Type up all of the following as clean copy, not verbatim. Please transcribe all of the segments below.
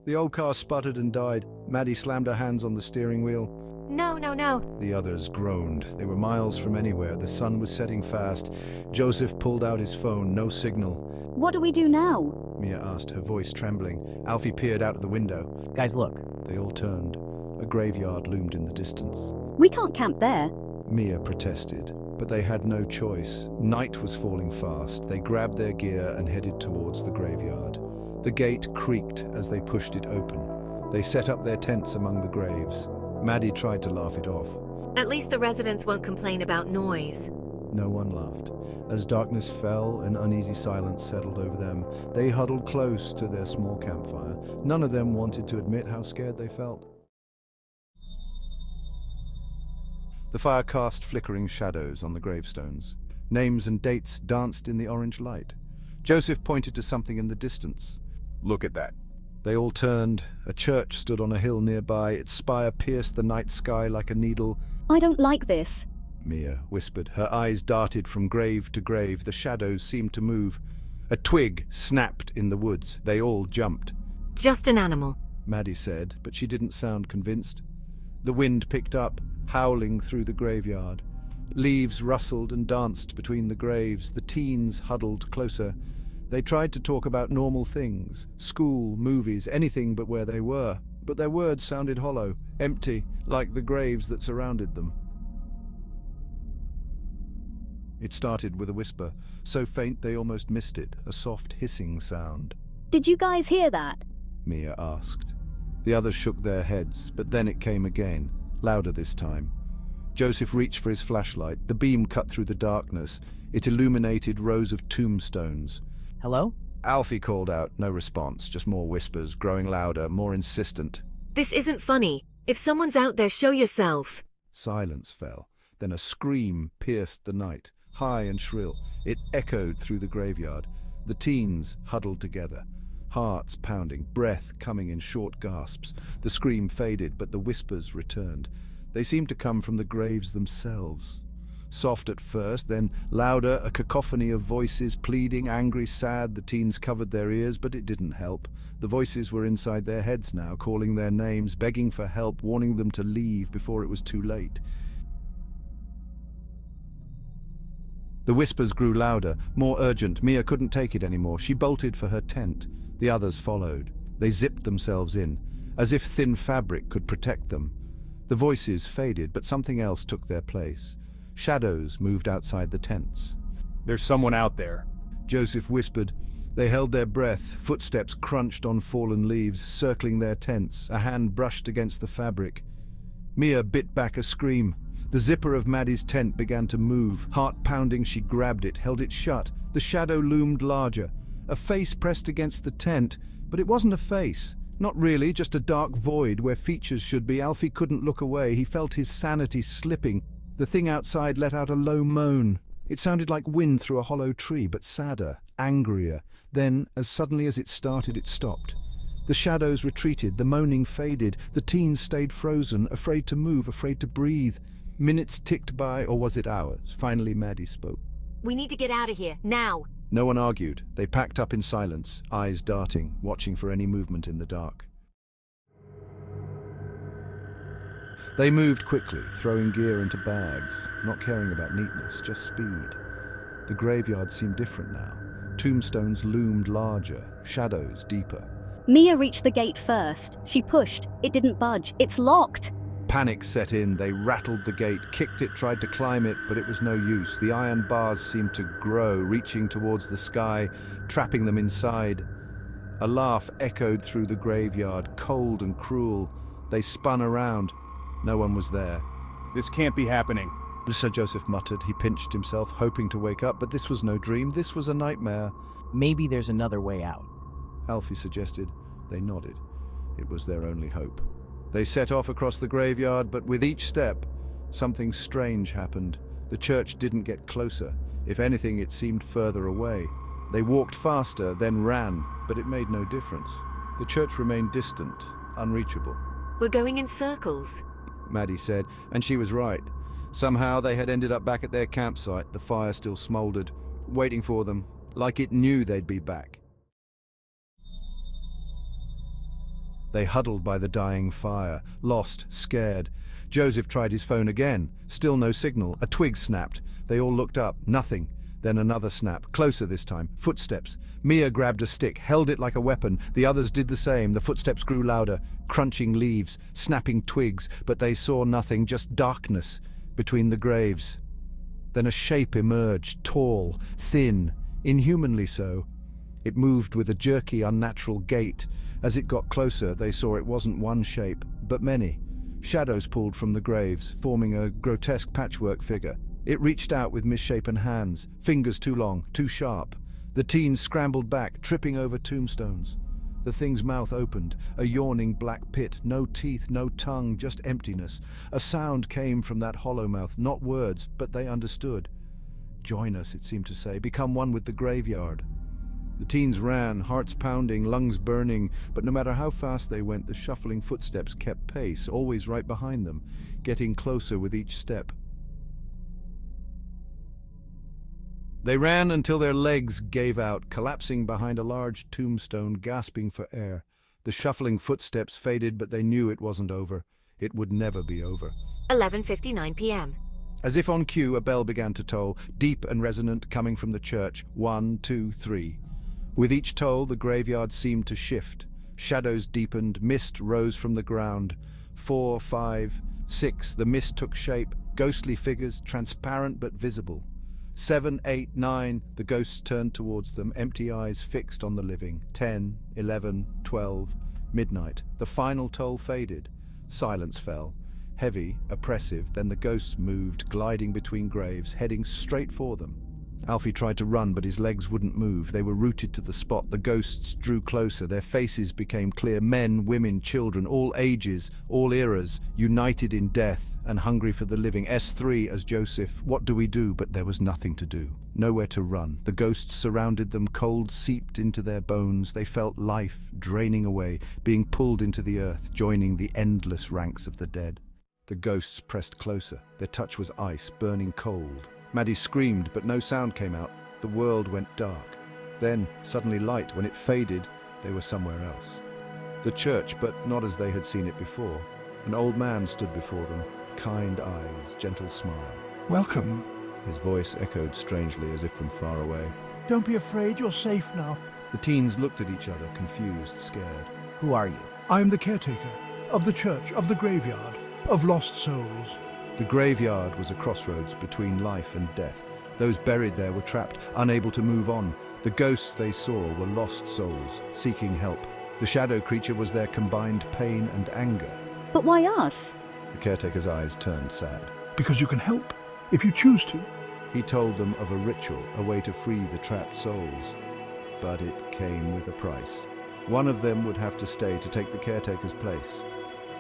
The old car sputtered and died. Maddie slammed her hands on the steering wheel. No, no, no. The others groaned. They were miles from anywhere. The sun was setting fast. Joseph pulled out his phone. No signal. What do we do now? Mia asked, her voice trembling. Alfie peered out of the window. Guys, look. They all turned. A graveyard loomed in the distance. We can't camp there. Mia protested, but they had no choice. Night was falling fast. They grabbed their gear and headed towards the graveyard. The gate creaked as they pushed it open. They set up their tents among the graves. Maddie tried to laugh it off. At least the residents won't complain about noise. No one laughed. As darkness fell, an uneasy silence settled over them. They huddled close to their small campfire. None of them wanted to admit how scared they felt. The fire cast flickering shadows on the gravestones. Names and dates danced in the orange light. Joseph pointed to something in the distance. Look at that. They all turned. A church stood on a hill nearby. Its spire pierced the night sky like a needle. I don't like this. Mia whispered. Her eyes darted from grave to grave. The shadows seemed to move. A twig snapped in the woods. They all jumped. Just an animal, Maddie said, but she didn't sound convinced. The wind picked up, howling through the graveyard. Leaves rustled and danced between the graves. The teens huddled closer. They tried to talk about normal things, school, movies, anything but where they were. But their words sounded hollow, empty, like the graves that surrounded them. It started with a whisper, so faint they almost missed it, a soft hissing sound. Did you guys hear that? Mia asked. The others shook their heads, but then it came again, louder this time. Joseph reached for his flashlight. The beam cut through the darkness. It illuminated rows of tombstones. Hello? Alfie called out, no response, just more whispers, growing louder, more insistent. This isn't funny. If someone's out there, show yourself. Silence fell. Then a scream pierced the night, high and shrill. It echoed through the graveyard. The teens huddled together, hearts pounding, breath coming in short gasps. The scream faded, but the whispers returned. They seemed to come from the graves themselves. Soft at first, then louder, a cacophony of voices, pleading, angry, sad. The teens covered their ears, but it didn't help. The voices were inside their heads now, calling their names, begging for help, warning them to leave before it was too late. The whispers grew louder, more urgent. Mia couldn't take it anymore. She bolted for her tent. The others followed. They zipped themselves in, as if thin fabric could protect them. The voices faded, but something else took their place. Shadows moved outside the tents. There's someone out there. Joseph whispered. They held their breath. Footsteps crunched on fallen leaves, circling their tents. A hand brushed against the fabric. Mia bit back a scream. The zipper of Maddie's tent began to move. Heart pounding, she grabbed it, held it shut. The shadow loomed larger. A face pressed against the tent, but it wasn't a face. Not really, just a dark void where features should be. Alfie couldn't look away. He felt his sanity slipping. The thing outside let out a low moan. It sounded like wind through a hollow tree, but sadder, angrier. Then, as suddenly as it started, it stopped. The shadows retreated, the moaning faded. The teens stayed frozen, afraid to move, afraid to breathe. Minutes ticked by, or was it hours? Finally, Maddie spoke. We need to get out of here, now. No one argued. They packed up in silence, eyes darting, watching for any movement in the dark. They moved quickly, throwing gear into bags, not caring about neatness, just speed. The graveyard seemed different now. Tombstones loomed larger, shadows deeper. Mia reached the gate first. She pushed. It didn't budge. It's locked. Panic set in. They rattled the gate, kicked it, tried to climb it, but it was no use. The iron bars seemed to grow, reaching towards the sky, trapping them inside. A laugh echoed through the graveyard, cold and cruel. They spun around. No one was there. This can't be happening. Sir Joseph muttered. He pinched himself, hoping to wake up, but this was no dream. This was a nightmare. Maybe there's another way out. Alfie suggested. They nodded. It was their only hope. They set off across the graveyard, but with each step, something strange happened. The church didn't get closer. If anything, it seemed further away. They walked faster, then ran, but it made no difference. The church remained distant, unreachable. We're going in circles. Maddie said, and she was right. Somehow they had ended up back at their campsite, the fire still smoldered, waiting for them, like it knew they'd be back. They huddled by the dying fire, lost, scared. Joseph tried his phone again. Still no signal. A twig snapped. They all looked up. Nothing. Then another snap. Closer this time. Footsteps. Mia grabbed a stick, held it like a weapon. The others did the same. The footsteps grew louder, crunching leaves, snapping twigs, but they saw nothing, just darkness between the graves. Then a shape emerged, tall, thin, inhumanly so. It moved with a jerky, unnatural gait. As it got closer, they saw it wasn't one shape, but many. Shadows pulled from the graves, forming a grotesque patchwork figure. It reached out with misshapen hands, fingers too long, too sharp. The teens scrambled back, tripping over tombstones. The thing's mouth opened, a yawning black pit, no teeth, no tongue, just emptiness. A sound came from that hollow mouth, not words, but they understood. Join us, it seemed to say, become one with the graveyard. The teens ran, hearts pounding, lungs burning, but no matter how fast they went, the shuffling footsteps kept pace, always right behind them, getting closer with each step. They ran until their legs gave out, collapsing behind a large tombstone, gasping for air. The shuffling footsteps faded, but they knew it wasn't over. It would never be over. 11:59 p.m. As if on cue, a bell began to toll, deep and resonant, coming from the church. 1, 2, 3. With each toll, the graveyard seemed to shift. Shadows deepened, mist rose from the ground. 4, 5, 6, the mist took shape, ghostly figures, transparent but visible. 7, 8, 9, the ghosts turned towards them, empty eyes fixed on the living. 10, 11, 12, midnight. The final toll faded. Silence fell. Heavy, oppressive, then the ghosts moved, gliding between graves, heading straight for them. Alfie tried to run, but his legs wouldn't move. They were rooted to the spot. The ghosts drew closer. Their faces became clear. Men, women, children, all ages, all eras, united in death and hungry for the living. S3 as Joseph. What do we do? But there was nothing to do. Nowhere to run. The ghosts surrounded them. Cold seeped into their bones. They felt life draining away, being pulled into the earth, joining the endless ranks of the dead. The ghosts pressed closer. Their touch was ice, burning cold. Maddie screamed, but no sound came out. The world went dark. Then, suddenly light. When it faded, they were somewhere else. The church, but not as they had seen it before. An old man stood before them, kind eyes, gentle smile. Welcome. His voice echoed strangely, as if from far away. Don't be afraid, you're safe now. The teens looked at each other, confused, scared. Who are you? I am the caretaker of the church, of the graveyard, of lost souls. The graveyard was a crossroads between life and death. Those buried there were trapped, unable to move on. The ghosts they saw were lost souls, seeking help. The shadow creature was their combined pain and anger. But why us? The caretaker's eyes turned sad. Because you can help, if you choose to. He told them of a ritual, a way to free the trapped souls. But it came with a price. One of them would have to stay to take the caretaker's place.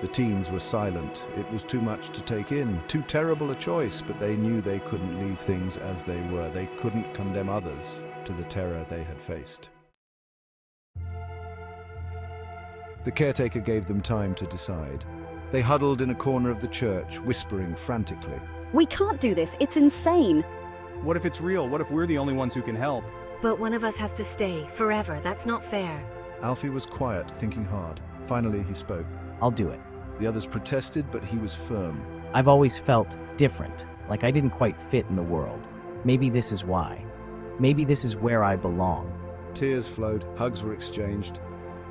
The teens were silent. It was too much to take in, too terrible a choice, but they knew they couldn't leave things as they were. They couldn't condemn others to the terror they had faced. The caretaker gave them time to decide. They huddled in a corner of the church, whispering frantically. We can't do this. It's insane. What if it's real? What if we're the only ones who can help? But one of us has to stay, forever. That's not fair. Alfie was quiet, thinking hard. Finally, he spoke. I'll do it. The others protested, but he was firm. I've always felt different, like I didn't quite fit in the world. Maybe this is why. Maybe this is where I belong. Tears flowed, hugs were exchanged.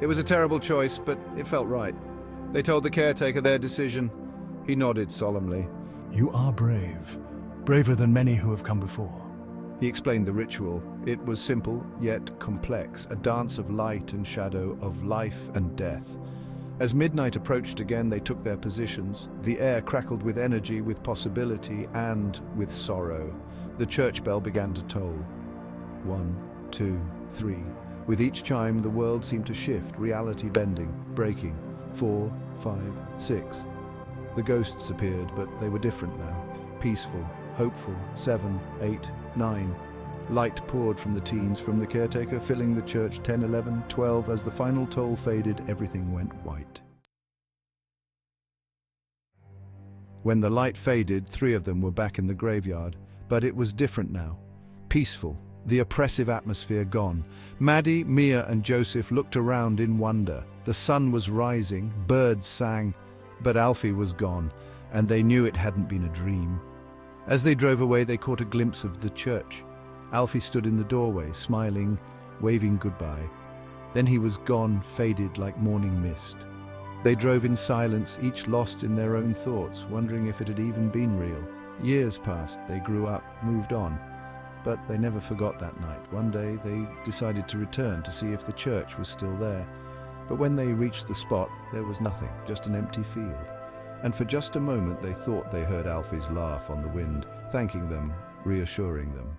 It was a terrible choice, but it felt right. They told the caretaker their decision. He nodded solemnly. You are brave. Braver than many who have come before. He explained the ritual. It was simple, yet complex, a dance of light and shadow, of life and death. As midnight approached again, they took their positions. The air crackled with energy, with possibility, and with sorrow. The church bell began to toll. 1, 2, 3. With each chime, the world seemed to shift, reality bending, breaking. 4, 5, 6. The ghosts appeared, but they were different now. Peaceful, hopeful. 7, 8, 9. Light poured from the teens, from the caretaker, filling the church. 10, 11, 12. As the final toll faded, everything went white. When the light faded, 3 of them were back in the graveyard. But it was different now. Peaceful, the oppressive atmosphere gone. Maddie, Mia and Joseph looked around in wonder. The sun was rising, birds sang, but Alfie was gone, and they knew it hadn't been a dream. As they drove away, they caught a glimpse of the church. Alfie stood in the doorway, smiling, waving goodbye. Then he was gone, faded like morning mist. They drove in silence, each lost in their own thoughts, wondering if it had even been real. Years passed, they grew up, moved on. But they never forgot that night. One day they decided to return to see if the church was still there. But when they reached the spot, there was nothing, just an empty field. And for just a moment they thought they heard Alfie's laugh on the wind, thanking them, reassuring them.